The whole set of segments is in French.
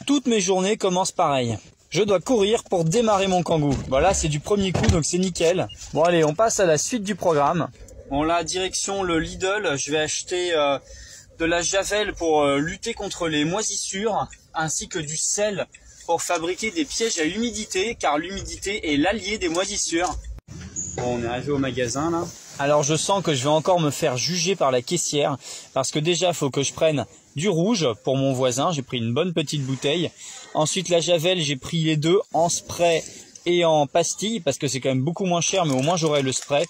Toutes mes journées commencent pareil. Je dois courir pour démarrer mon Kangoo. Voilà, c'est du premier coup, donc c'est nickel. Bon allez, on passe à la suite du programme. Bon là, direction le Lidl, je vais acheter de la javel pour lutter contre les moisissures, ainsi que du sel pour fabriquer des pièges à humidité, car l'humidité est l'allié des moisissures. Bon, on est arrivé au magasin là. Alors je sens que je vais encore me faire juger par la caissière, parce que déjà il faut que je prenne du rouge pour mon voisin, j'ai pris une bonne petite bouteille. Ensuite la javel, j'ai pris les deux en spray et en pastille, parce que c'est quand même beaucoup moins cher, mais au moins j'aurai le spray.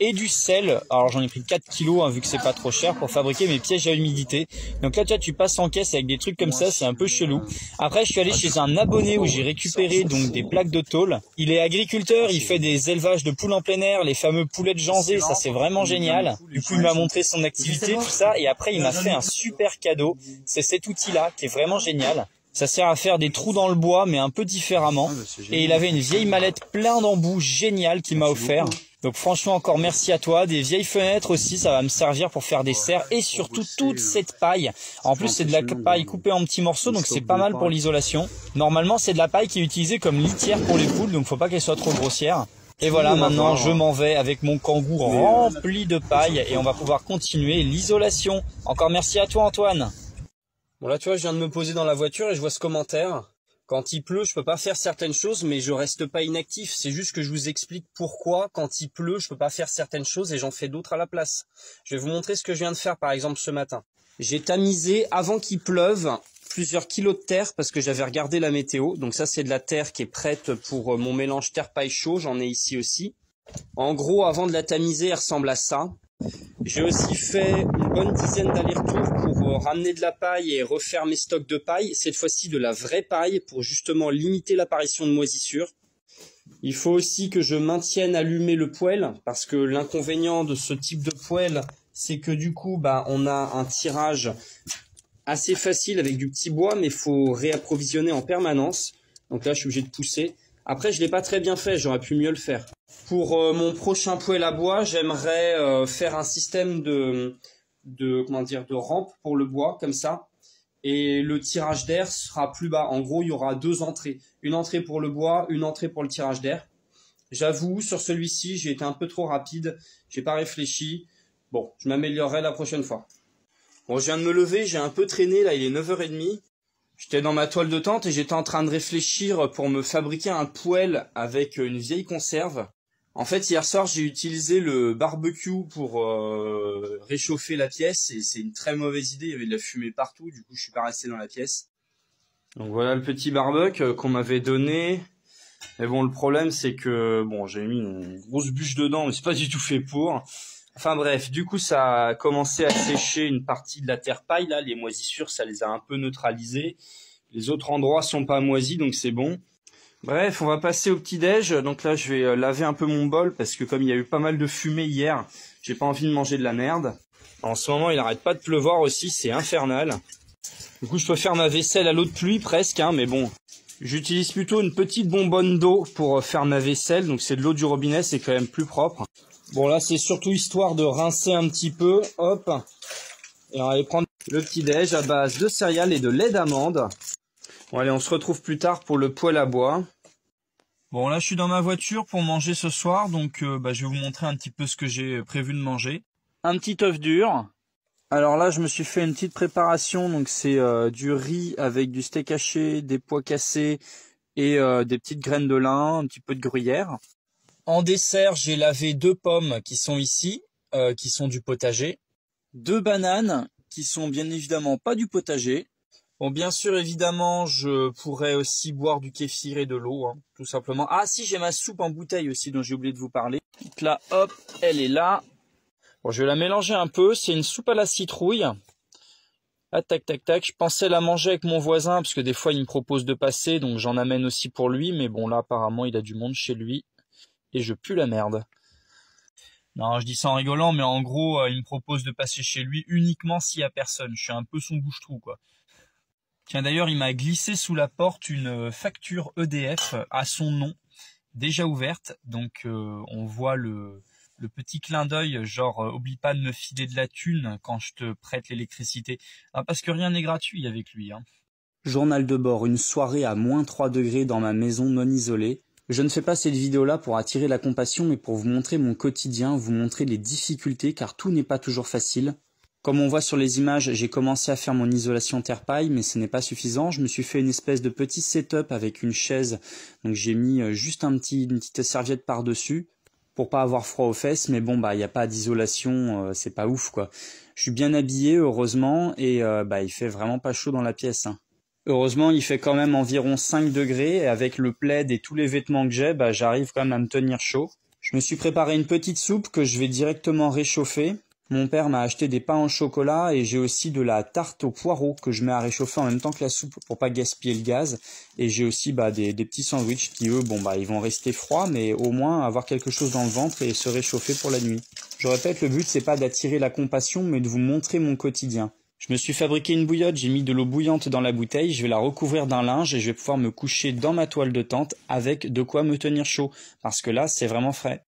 Et du sel, alors j'en ai pris 4 kilos hein, vu que c'est pas trop cher, pour fabriquer mes pièges à humidité. Donc là tu passes en caisse avec des trucs comme ça, c'est un peu chelou. Après je suis allé chez un abonné où j'ai récupéré donc des plaques de tôle. Il est agriculteur, il fait des élevages de poules en plein air, les fameux poulets de Janzé, ça c'est vraiment génial. Du coup il m'a montré son activité, tout ça, et après il m'a fait un super cadeau. C'est cet outil là qui est vraiment génial. Ça sert à faire des trous dans le bois mais un peu différemment. Et il avait une vieille mallette plein d'embouts géniale qu'il m'a offert. Donc franchement encore merci à toi. Des vieilles fenêtres aussi, ça va me servir pour faire des serres. Et surtout toute cette paille. En plus c'est de la paille coupée en petits morceaux, donc c'est pas mal pour l'isolation. Normalement c'est de la paille qui est utilisée comme litière pour les poules, donc faut pas qu'elle soit trop grossière. Et voilà, maintenant je m'en vais avec mon Kangoo rempli de paille et on va pouvoir continuer l'isolation. Encore merci à toi Antoine. Bon là tu vois, je viens de me poser dans la voiture et je vois ce commentaire. Quand il pleut, je peux pas faire certaines choses, mais je reste pas inactif. C'est juste que je vous explique pourquoi, quand il pleut, je peux pas faire certaines choses et j'en fais d'autres à la place. Je vais vous montrer ce que je viens de faire, par exemple, ce matin. J'ai tamisé, avant qu'il pleuve, plusieurs kilos de terre parce que j'avais regardé la météo. Donc ça, c'est de la terre qui est prête pour mon mélange terre-paille-chaud. J'en ai ici aussi. En gros, avant de la tamiser, elle ressemble à ça. J'ai aussi fait une bonne dizaine d'allers-retours pour ramener de la paille et refaire mes stocks de paille, cette fois-ci de la vraie paille pour justement limiter l'apparition de moisissures. Il faut aussi que je maintienne allumé le poêle parce que l'inconvénient de ce type de poêle, c'est que du coup on a un tirage assez facile avec du petit bois, mais il faut réapprovisionner en permanence. Donc là je suis obligé de pousser. Après je l'ai pas très bien fait, j'aurais pu mieux le faire. Pour mon prochain poêle à bois, j'aimerais faire un système de rampe pour le bois, comme ça. Et le tirage d'air sera plus bas. En gros, il y aura deux entrées. Une entrée pour le bois, une entrée pour le tirage d'air. J'avoue, sur celui-ci, j'ai été un peu trop rapide. J'ai pas réfléchi. Bon, je m'améliorerai la prochaine fois. Bon, je viens de me lever, j'ai un peu traîné, là il est 9h30. J'étais dans ma toile de tente et j'étais en train de réfléchir pour me fabriquer un poêle avec une vieille conserve. En fait, hier soir, j'ai utilisé le barbecue pour réchauffer la pièce et c'est une très mauvaise idée. Il y avait de la fumée partout, du coup, je suis pas resté dans la pièce. Donc voilà le petit barbecue qu'on m'avait donné. Mais bon, le problème, c'est que bon, j'ai mis une grosse bûche dedans, mais c'est pas du tout fait pour. Enfin bref, du coup, ça a commencé à sécher une partie de la terre paille. Là, les moisissures, ça les a un peu neutralisées. Les autres endroits sont pas moisis, donc c'est bon. Bref, on va passer au petit-déj. Donc là, je vais laver un peu mon bol parce que comme il y a eu pas mal de fumée hier, j'ai pas envie de manger de la merde. En ce moment, il arrête pas de pleuvoir aussi, c'est infernal. Du coup, je peux faire ma vaisselle à l'eau de pluie presque, hein, mais bon. J'utilise plutôt une petite bonbonne d'eau pour faire ma vaisselle. Donc c'est de l'eau du robinet, c'est quand même plus propre. Bon là, c'est surtout histoire de rincer un petit peu. Hop. Et on va aller prendre le petit-déj à base de céréales et de lait d'amande. Bon allez, on se retrouve plus tard pour le poêle à bois. Bon là je suis dans ma voiture pour manger ce soir, donc je vais vous montrer un petit peu ce que j'ai prévu de manger. Un petit œuf dur. Alors là je me suis fait une petite préparation, donc c'est du riz avec du steak haché, des pois cassés et des petites graines de lin, un petit peu de gruyère. En dessert j'ai lavé 2 pommes qui sont ici, qui sont du potager. 2 bananes qui sont bien évidemment pas du potager. Bon, bien sûr, évidemment, je pourrais aussi boire du kéfir et de l'eau, hein, tout simplement. Ah si, j'ai ma soupe en bouteille aussi, dont j'ai oublié de vous parler. Donc là, hop, elle est là. Bon, je vais la mélanger un peu. C'est une soupe à la citrouille. Ah, tac, tac, tac. Je pensais la manger avec mon voisin, parce que des fois, il me propose de passer, donc j'en amène aussi pour lui. Mais bon, là, apparemment, il a du monde chez lui. Et je pue la merde. Non, je dis ça en rigolant, mais en gros, il me propose de passer chez lui uniquement s'il y a personne. Je suis un peu son bouche-trou, quoi. Tiens, d'ailleurs, il m'a glissé sous la porte une facture EDF à son nom, déjà ouverte. Donc, on voit le petit clin d'œil, genre, oublie pas de me filer de la thune quand je te prête l'électricité. Ah, parce que rien n'est gratuit avec lui, hein. Journal de bord, une soirée à -3 degrés dans ma maison non isolée. Je ne fais pas cette vidéo-là pour attirer la compassion, mais pour vous montrer mon quotidien, vous montrer les difficultés, car tout n'est pas toujours facile. Comme on voit sur les images, j'ai commencé à faire mon isolation terre-paille, mais ce n'est pas suffisant. Je me suis fait une espèce de petit setup avec une chaise, donc j'ai mis juste une petite serviette par-dessus, pour pas avoir froid aux fesses, mais bon, bah, il n'y a pas d'isolation, c'est pas ouf, quoi. Je suis bien habillé, heureusement, et il fait vraiment pas chaud dans la pièce, hein. Heureusement, il fait quand même environ 5 degrés et avec le plaid et tous les vêtements que j'ai, j'arrive quand même à me tenir chaud. Je me suis préparé une petite soupe que je vais directement réchauffer. Mon père m'a acheté des pains au chocolat et j'ai aussi de la tarte aux poireaux que je mets à réchauffer en même temps que la soupe pour pas gaspiller le gaz. Et j'ai aussi des petits sandwichs qui eux, ils vont rester froids mais au moins avoir quelque chose dans le ventre et se réchauffer pour la nuit. Je répète, le but c'est pas d'attirer la compassion mais de vous montrer mon quotidien. Je me suis fabriqué une bouillotte, j'ai mis de l'eau bouillante dans la bouteille, je vais la recouvrir d'un linge et je vais pouvoir me coucher dans ma toile de tente avec de quoi me tenir chaud. Parce que là, c'est vraiment frais.